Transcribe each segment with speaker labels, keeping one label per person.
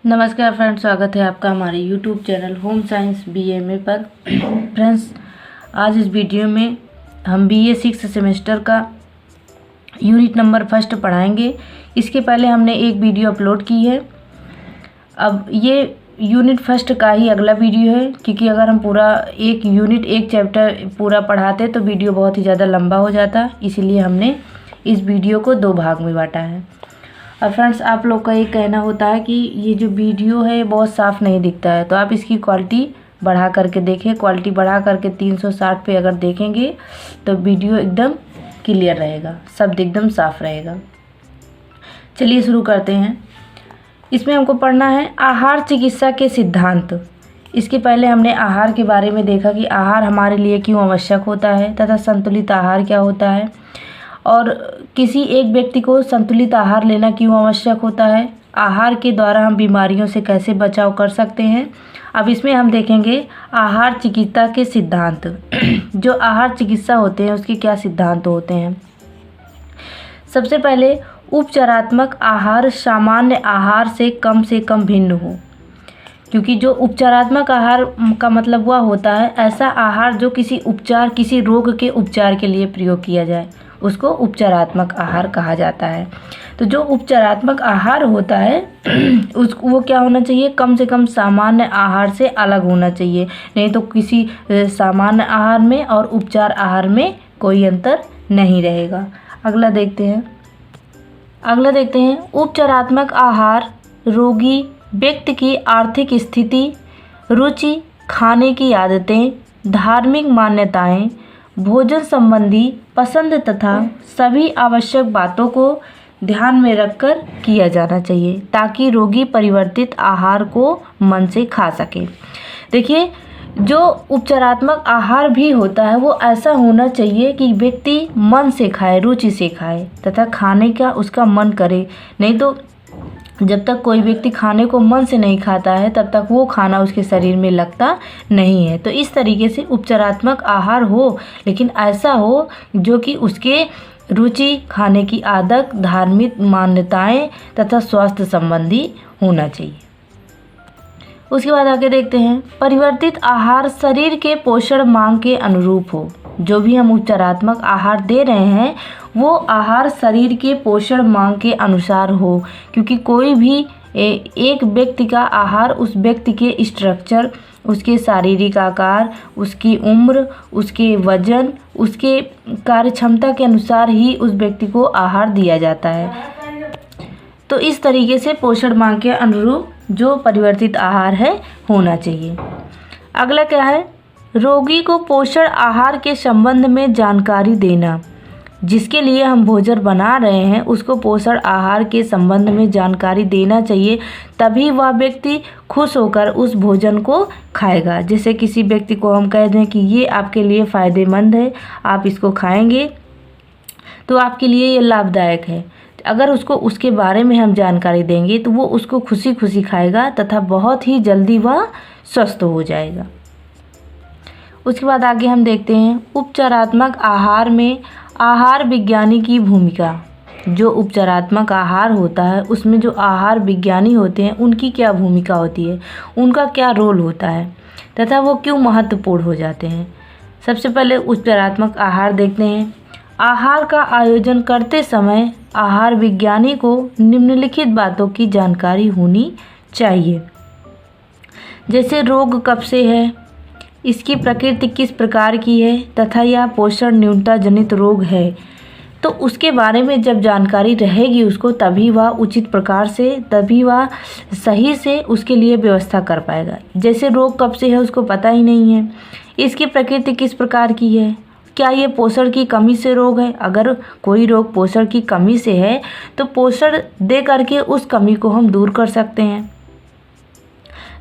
Speaker 1: नमस्कार फ्रेंड्स, स्वागत है आपका हमारे YouTube channel home science BMA पर। फ्रेंड्स, आज इस वीडियो में हम बीए 6 सेमेस्टर का यूनिट नंबर फर्स्ट पढ़ाएंगे। इसके पहले हमने एक वीडियो अपलोड की है। अब ये यूनिट फर्स्ट का ही अगला वीडियो है, क्योंकि अगर हम पूरा एक यूनिट एक चैप्टर पूरा पढ़ाते तो वीडियो बहुत ही ज़्यादा लंबा हो जाता, इसलिए हमने इस वीडियो को 2 भाग में बांटा है। और फ्रेंड्स, आप लोग का ये कहना होता है कि ये जो वीडियो है बहुत साफ़ नहीं दिखता है, तो आप इसकी क्वालिटी बढ़ा करके देखें। क्वालिटी बढ़ा करके 360 पे अगर देखेंगे तो वीडियो एकदम क्लियर रहेगा, शब्द एकदम साफ रहेगा। चलिए शुरू करते हैं। इसमें हमको पढ़ना है आहार चिकित्सा के सिद्धांत। इसके पहले हमने आहार के बारे में देखा कि आहार हमारे लिए क्यों आवश्यक होता है तथा संतुलित आहार क्या होता है, और किसी एक व्यक्ति को संतुलित आहार लेना क्यों आवश्यक होता है। आहार के द्वारा हम बीमारियों से कैसे बचाव कर सकते हैं। अब इसमें हम देखेंगे आहार चिकित्सा के सिद्धांत। जो आहार चिकित्सा होते हैं उसके क्या सिद्धांत होते हैं। सबसे पहले, उपचारात्मक आहार सामान्य आहार से कम भिन्न हो। क्योंकि जो उपचारात्मक आहार का मतलब वह होता है ऐसा आहार जो किसी रोग के उपचार के लिए प्रयोग किया जाए, उसको उपचारात्मक आहार कहा जाता है। तो जो उपचारात्मक आहार होता है वो क्या होना चाहिए, कम से कम सामान्य आहार से अलग होना चाहिए। नहीं तो किसी सामान्य आहार में और उपचार आहार में कोई अंतर नहीं रहेगा। अगला देखते हैं उपचारात्मक आहार रोगी व्यक्ति की आर्थिक स्थिति, रुचि, खाने की आदतें, धार्मिक मान्यताएं, भोजन संबंधी पसंद तथा सभी आवश्यक बातों को ध्यान में रखकर किया जाना चाहिए, ताकि रोगी परिवर्तित आहार को मन से खा सके। देखिए, जो उपचारात्मक आहार भी होता है वो ऐसा होना चाहिए कि व्यक्ति मन से खाए, रुचि से खाए तथा खाने का उसका मन करे। नहीं तो जब तक कोई व्यक्ति खाने को मन से नहीं खाता है तब तक वो खाना उसके शरीर में लगता नहीं है। तो इस तरीके से उपचारात्मक आहार हो, लेकिन ऐसा हो जो कि उसके रुचि, खाने की आदत, धार्मिक मान्यताएं तथा स्वास्थ्य संबंधी होना चाहिए। उसके बाद आगे देखते हैं परिवर्तित आहार शरीर के पोषण मांग के अनुरूप हो। जो भी हम उपचारात्मक आहार दे रहे हैं वो आहार शरीर के पोषण मांग के अनुसार हो, क्योंकि कोई भी एक व्यक्ति का आहार उस व्यक्ति के स्ट्रक्चर, उसके शारीरिक आकार, उसकी उम्र, उसके वजन, उसके कार्य क्षमता के अनुसार ही उस व्यक्ति को आहार दिया जाता है। तो इस तरीके से पोषण मांग के अनुरूप जो परिवर्तित आहार है होना चाहिए। अगला क्या है, रोगी को पोषण आहार के संबंध में जानकारी देना। जिसके लिए हम भोजन बना रहे हैं उसको पोषण आहार के संबंध में जानकारी देना चाहिए, तभी वह व्यक्ति खुश होकर उस भोजन को खाएगा। जैसे किसी व्यक्ति को हम कह दें कि ये आपके लिए फ़ायदेमंद है, आप इसको खाएंगे तो आपके लिए ये लाभदायक है। अगर उसको उसके बारे में हम जानकारी देंगे तो वो उसको खुशी खुशी खाएगा तथा बहुत ही जल्दी वह स्वस्थ हो जाएगा। उसके बाद आगे हम देखते हैं उपचारात्मक आहार में आहार विज्ञानी की भूमिका। जो उपचारात्मक आहार होता है उसमें जो आहार विज्ञानी होते हैं उनकी क्या भूमिका होती है, उनका क्या रोल होता है तथा वो क्यों महत्वपूर्ण हो जाते हैं। सबसे पहले उपचारात्मक आहार देखते हैं। आहार का आयोजन करते समय आहार विज्ञानी को निम्नलिखित बातों की जानकारी होनी चाहिए। जैसे रोग कब से है, इसकी प्रकृति किस प्रकार की है तथा यह पोषण न्यूनता जनित रोग है, तो उसके बारे में जब जानकारी रहेगी उसको, तभी वह उचित प्रकार से, तभी वह सही से उसके लिए व्यवस्था कर पाएगा। जैसे रोग कब से है उसको पता ही नहीं है, इसकी प्रकृति किस प्रकार की है, क्या ये पोषण की कमी से रोग है। अगर कोई रोग पोषण की कमी से है तो पोषण दे करके उस कमी को हम दूर कर सकते हैं।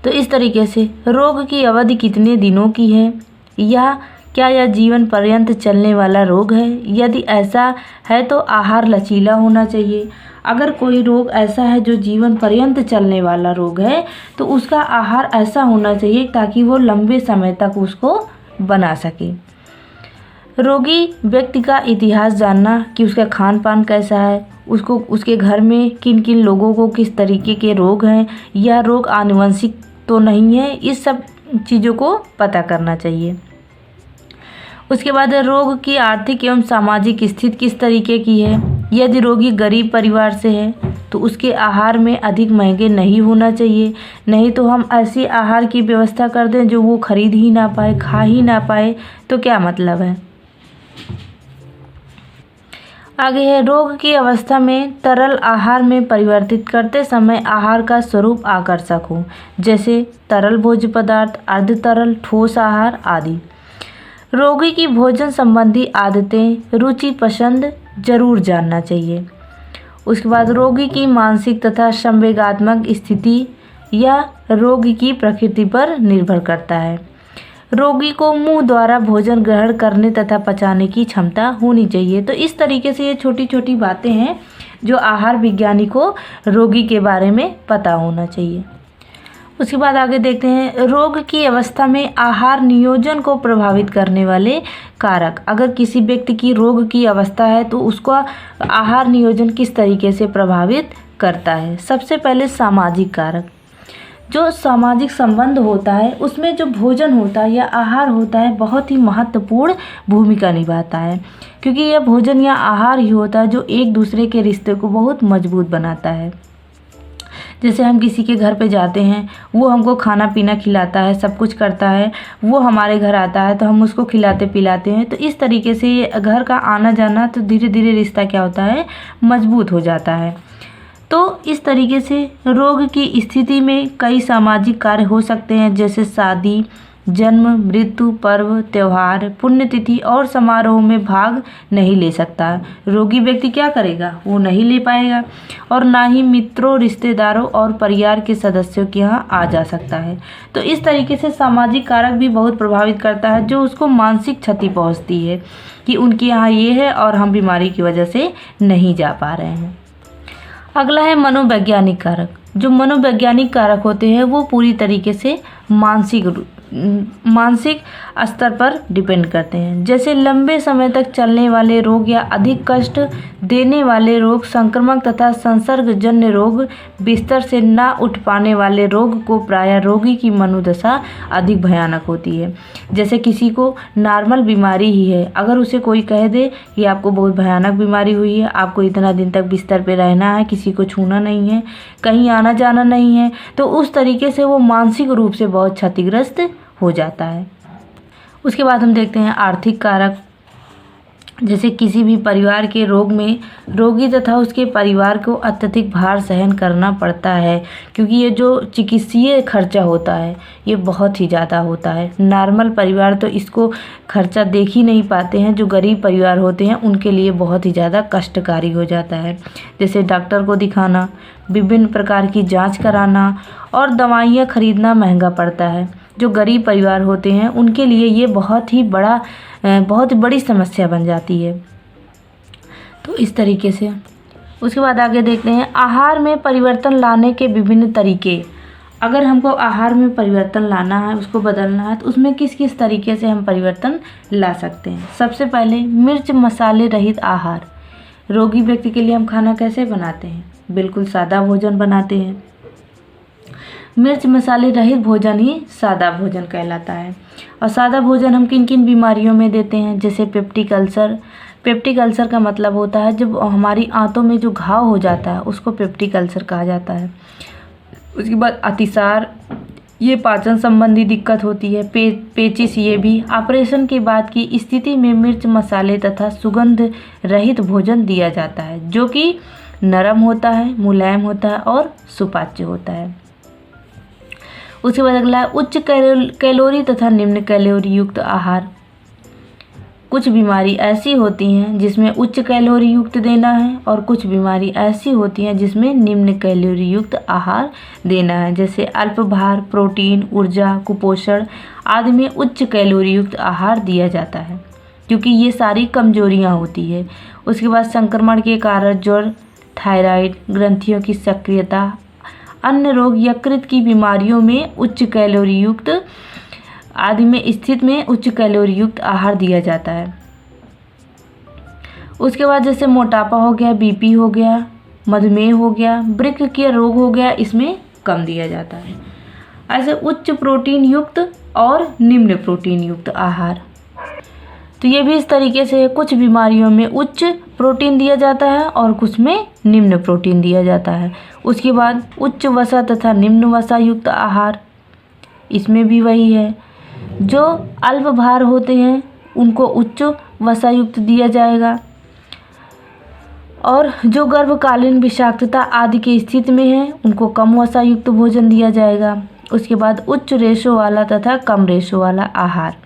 Speaker 1: तो इस तरीके से रोग की अवधि कितने दिनों की है, या क्या यह जीवन पर्यंत चलने वाला रोग है। यदि ऐसा है तो आहार लचीला होना चाहिए। अगर कोई रोग ऐसा है जो जीवन पर्यंत चलने वाला रोग है तो उसका आहार ऐसा होना चाहिए ताकि वो लंबे समय तक उसको बना सके। रोगी व्यक्ति का इतिहास जानना कि उसका खान पान कैसा है, उसको उसके घर में किन किन लोगों को किस तरीके के रोग हैं, या रोग आनुवंशिक तो नहीं है, इस सब चीज़ों को पता करना चाहिए। उसके बाद रोग की आर्थिक एवं सामाजिक स्थिति किस तरीके की है। यदि रोगी गरीब परिवार से है तो उसके आहार में अधिक महंगे नहीं होना चाहिए, नहीं तो हम ऐसी आहार की व्यवस्था कर दें जो वो खरीद ही ना पाए, खा ही ना पाए, तो क्या मतलब है। आगे है, रोग की अवस्था में तरल आहार में परिवर्तित करते समय आहार का स्वरूप आकर्षक हो, जैसे तरल भोज्य पदार्थ, अर्ध तरल, ठोस आहार आदि। रोगी की भोजन संबंधी आदतें, रुचि पसंद जरूर जानना चाहिए। उसके बाद रोगी की मानसिक तथा संवेगात्मक स्थिति या रोगी की प्रकृति पर निर्भर करता है। रोगी को मुंह द्वारा भोजन ग्रहण करने तथा पचाने की क्षमता होनी चाहिए। तो इस तरीके से ये छोटी छोटी बातें हैं जो आहार विज्ञानी को रोगी के बारे में पता होना चाहिए। उसके बाद आगे देखते हैं, रोग की अवस्था में आहार नियोजन को प्रभावित करने वाले कारक। अगर किसी व्यक्ति की रोग की अवस्था है तो उसका आहार नियोजन किस तरीके से प्रभावित करता है। सबसे पहले सामाजिक कारक। जो सामाजिक संबंध होता है उसमें जो भोजन होता है या आहार होता है बहुत ही महत्वपूर्ण भूमिका निभाता है, क्योंकि यह भोजन या आहार ही होता है जो एक दूसरे के रिश्ते को बहुत मजबूत बनाता है। जैसे हम किसी के घर पे जाते हैं, वो हमको खाना पीना खिलाता है, सब कुछ करता है, वो हमारे घर आता है तो हम उसको खिलाते पिलाते हैं। तो इस तरीके से ये घर का आना जाना तो धीरे धीरे रिश्ता क्या होता है, मजबूत हो जाता है। तो इस तरीके से रोग की स्थिति में कई सामाजिक कार्य हो सकते हैं, जैसे शादी, जन्म, मृत्यु, पर्व, त्योहार, पुण्यतिथि और समारोह में भाग नहीं ले सकता। रोगी व्यक्ति क्या करेगा, वो नहीं ले पाएगा, और ना ही मित्रों, रिश्तेदारों और परिवार के सदस्यों के यहाँ आ जा सकता है। तो इस तरीके से सामाजिक कारक भी बहुत प्रभावित करता है, जो उसको मानसिक क्षति पहुँचती है कि उनके यहाँ ये है और हम बीमारी की वजह से नहीं जा पा रहे हैं। अगला है मनोवैज्ञानिक कारक। जो मनोवैज्ञानिक कारक होते हैं वो पूरी तरीके से मानसिक स्तर पर डिपेंड करते हैं। जैसे लंबे समय तक चलने वाले रोग या अधिक कष्ट देने वाले रोग, संक्रमक तथा संसर्गजन्य रोग, बिस्तर से ना उठ पाने वाले रोग को प्रायः रोगी की मनोदशा अधिक भयानक होती है। जैसे किसी को नॉर्मल बीमारी ही है, अगर उसे कोई कह दे कि आपको बहुत भयानक बीमारी हुई है, आपको इतना दिन तक बिस्तर पे रहना है, किसी को छूना नहीं है, कहीं आना जाना नहीं है, तो उस तरीके से वो मानसिक रूप से बहुत क्षतिग्रस्त हो जाता है। उसके बाद हम देखते हैं आर्थिक कारक। जैसे किसी भी परिवार के रोग में रोगी तथा उसके परिवार को अत्यधिक भार सहन करना पड़ता है, क्योंकि ये जो चिकित्सीय खर्चा होता है ये बहुत ही ज़्यादा होता है। नॉर्मल परिवार तो इसको खर्चा देख ही नहीं पाते हैं, जो गरीब परिवार होते हैं उनके लिए बहुत ही ज़्यादा कष्टकारी हो जाता है। जैसे डॉक्टर को दिखाना, विभिन्न प्रकार की जांच कराना और दवाइयाँ खरीदना महंगा पड़ता है। जो गरीब परिवार होते हैं उनके लिए ये बहुत ही बड़ी समस्या बन जाती है। तो इस तरीके से उसके बाद आगे देखते हैं आहार में परिवर्तन लाने के विभिन्न तरीके। अगर हमको आहार में परिवर्तन लाना है, उसको बदलना है, तो उसमें किस किस तरीके से हम परिवर्तन ला सकते हैं। सबसे पहले मिर्च मसाले रहित आहार। रोगी व्यक्ति के लिए हम खाना कैसे बनाते हैं, बिल्कुल सादा भोजन बनाते हैं। मिर्च मसाले रहित भोजन ही सादा भोजन कहलाता है। और सादा भोजन हम किन किन बीमारियों में देते हैं, जैसे पेप्टिक अल्सर। पेप्टिक अल्सर का मतलब होता है जब हमारी आंतों में जो घाव हो जाता है उसको पेप्टिक अल्सर कहा जाता है। उसके बाद अतिसार, ये पाचन संबंधी दिक्कत होती है। पेचिश, ये भी ऑपरेशन के बाद की स्थिति में मिर्च मसाले तथा सुगंध रहित भोजन दिया जाता है, जो कि नरम होता है, मुलायम होता है और सुपाच्य होता है। उसके बाद अगला है उच्च कैलोरी तथा निम्न कैलोरी युक्त आहार। कुछ बीमारी ऐसी होती हैं जिसमें उच्च कैलोरी युक्त देना है, और कुछ बीमारी ऐसी होती हैं जिसमें निम्न कैलोरी युक्त आहार देना है। जैसे अल्प भार, प्रोटीन, ऊर्जा, कुपोषण आदि में उच्च कैलोरी युक्त आहार दिया जाता है, क्योंकि ये सारी कमजोरियाँ होती है। उसके बाद संक्रमण के कारण ज्वर, थायराइड, ग्रंथियों की सक्रियता, अन्य रोग, यकृत की बीमारियों में उच्च कैलोरी युक्त आदि में स्थित में उच्च कैलोरी युक्त आहार दिया जाता है। उसके बाद जैसे मोटापा हो गया, बीपी हो गया, मधुमेह हो गया, वृक्क के रोग हो गया, इसमें कम दिया जाता है। ऐसे उच्च प्रोटीन युक्त और निम्न प्रोटीन युक्त आहार, तो ये भी इस तरीके से कुछ बीमारियों में उच्च प्रोटीन दिया जाता है और कुछ में निम्न प्रोटीन दिया जाता है। उसके बाद उच्च वसा तथा निम्न वसा युक्त आहार, इसमें भी वही है। जो अल्प भार होते हैं उनको उच्च वसा युक्त दिया जाएगा, और जो गर्भकालीन विषाक्तता आदि की स्थिति में है उनको कम वसा युक्त भोजन दिया जाएगा। उसके बाद उच्च रेशो वाला तथा कम रेशो वाला आहार।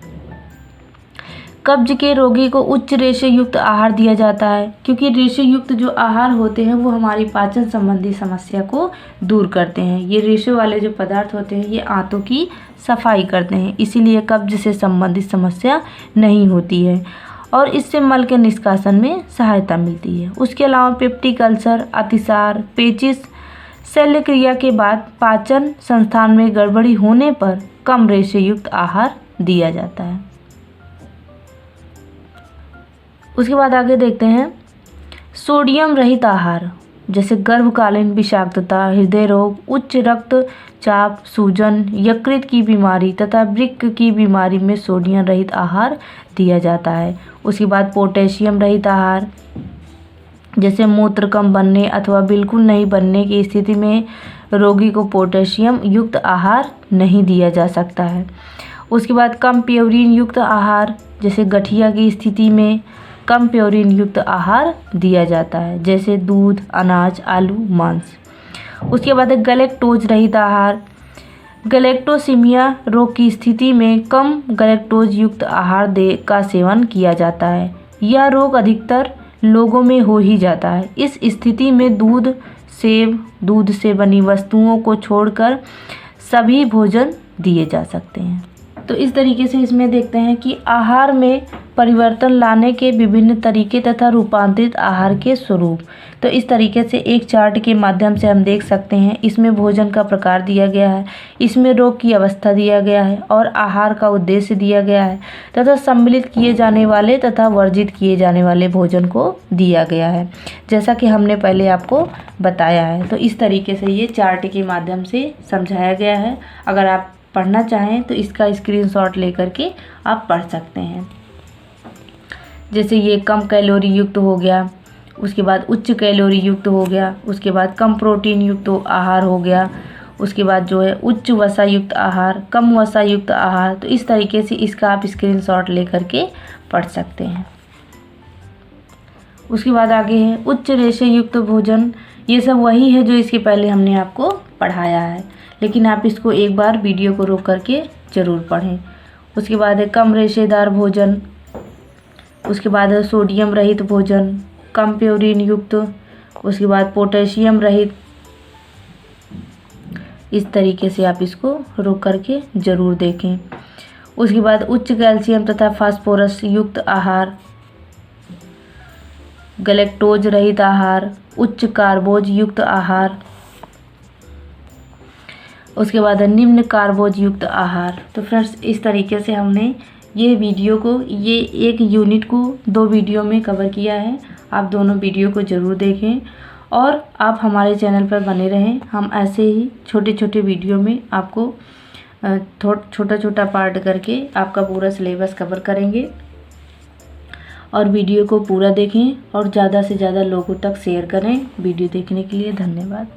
Speaker 1: कब्ज के रोगी को उच्च रेशो युक्त आहार दिया जाता है, क्योंकि रेशो युक्त जो आहार होते हैं वो हमारी पाचन संबंधी समस्या को दूर करते हैं। ये रेशो वाले जो पदार्थ होते हैं ये आंतों की सफाई करते हैं, इसीलिए कब्ज से संबंधित समस्या नहीं होती है और इससे मल के निष्कासन में सहायता मिलती है। उसके अलावा पेप्टिक अल्सर, अतिसार, पेचिश, शल्य क्रिया के बाद पाचन संस्थान में गड़बड़ी होने पर कम रेशो युक्त आहार दिया जाता है। उसके बाद आगे देखते हैं सोडियम रहित आहार, जैसे गर्भकालीन विषाक्तता, हृदय रोग, उच्च रक्तचाप, सूजन, यकृत की बीमारी तथा वृक्क की बीमारी में सोडियम रहित आहार दिया जाता है। उसके बाद पोटेशियम रहित आहार, जैसे मूत्र कम बनने अथवा बिल्कुल नहीं बनने की स्थिति में रोगी को पोटेशियम युक्त आहार नहीं दिया जा सकता है। उसके बाद कम प्योरीन युक्त आहार, जैसे गठिया की स्थिति में कम प्योरीन युक्त आहार दिया जाता है, जैसे दूध, अनाज, आलू, मांस। उसके बाद गैलेक्टोज रहित आहार, गैलेक्टोसीमिया रोग की स्थिति में कम गैलेक्टोज युक्त आहार का सेवन किया जाता है। यह रोग अधिकतर लोगों में हो ही जाता है। इस स्थिति में दूध, सेब, दूध से बनी वस्तुओं को छोड़कर सभी भोजन दिए जा सकते हैं। तो इस तरीके से इसमें देखते हैं कि आहार में परिवर्तन लाने के विभिन्न तरीके तथा रूपांतरित आहार के स्वरूप। तो इस तरीके से एक चार्ट के माध्यम से हम देख सकते हैं, इसमें भोजन का प्रकार दिया गया है, इसमें रोग की अवस्था दिया गया है और आहार का उद्देश्य दिया गया है तथा सम्मिलित किए जाने वाले तथा वर्जित किए जाने वाले भोजन को दिया गया है, जैसा कि हमने पहले आपको बताया है। तो इस तरीके से ये चार्ट के माध्यम से समझाया गया है। अगर आप पढ़ना चाहें तो इसका स्क्रीनशॉट लेकर के आप पढ़ सकते हैं। जैसे ये कम कैलोरी युक्त हो गया, उसके बाद उच्च कैलोरी युक्त हो गया, उसके बाद कम प्रोटीन युक्त आहार हो गया, उसके बाद जो है उच्च वसा युक्त आहार, कम वसा युक्त आहार। तो इस तरीके से इसका आप स्क्रीनशॉट लेकर के पढ़ सकते हैं। उसके बाद आगे है उच्च रेशे युक्त भोजन। ये सब वही है जो इसके पहले हमने आपको पढ़ाया है, लेकिन आप इसको एक बार वीडियो को रोक करके ज़रूर पढ़ें। उसके बाद है कम रेशेदार भोजन, उसके बाद है सोडियम रहित भोजन, कम प्योरीन युक्त, उसके बाद पोटेशियम रहित। इस तरीके से आप इसको रोक करके ज़रूर देखें। उसके बाद उच्च कैल्शियम तथा फास्फोरस युक्त आहार, गैलेक्टोज रहित आहार, उच्च कार्बोज युक्त आहार, उसके बाद निम्न कार्बोज युक्त आहार। तो फ्रेंड्स इस तरीके से हमने ये वीडियो को, ये एक यूनिट को 2 वीडियो में कवर किया है। आप दोनों वीडियो को ज़रूर देखें और आप हमारे चैनल पर बने रहें। हम ऐसे ही छोटे छोटे वीडियो में आपको छोटा छोटा पार्ट करके आपका पूरा सिलेबस कवर करेंगे। और वीडियो को पूरा देखें और ज़्यादा से ज़्यादा लोगों तक शेयर करें। वीडियो देखने के लिए धन्यवाद।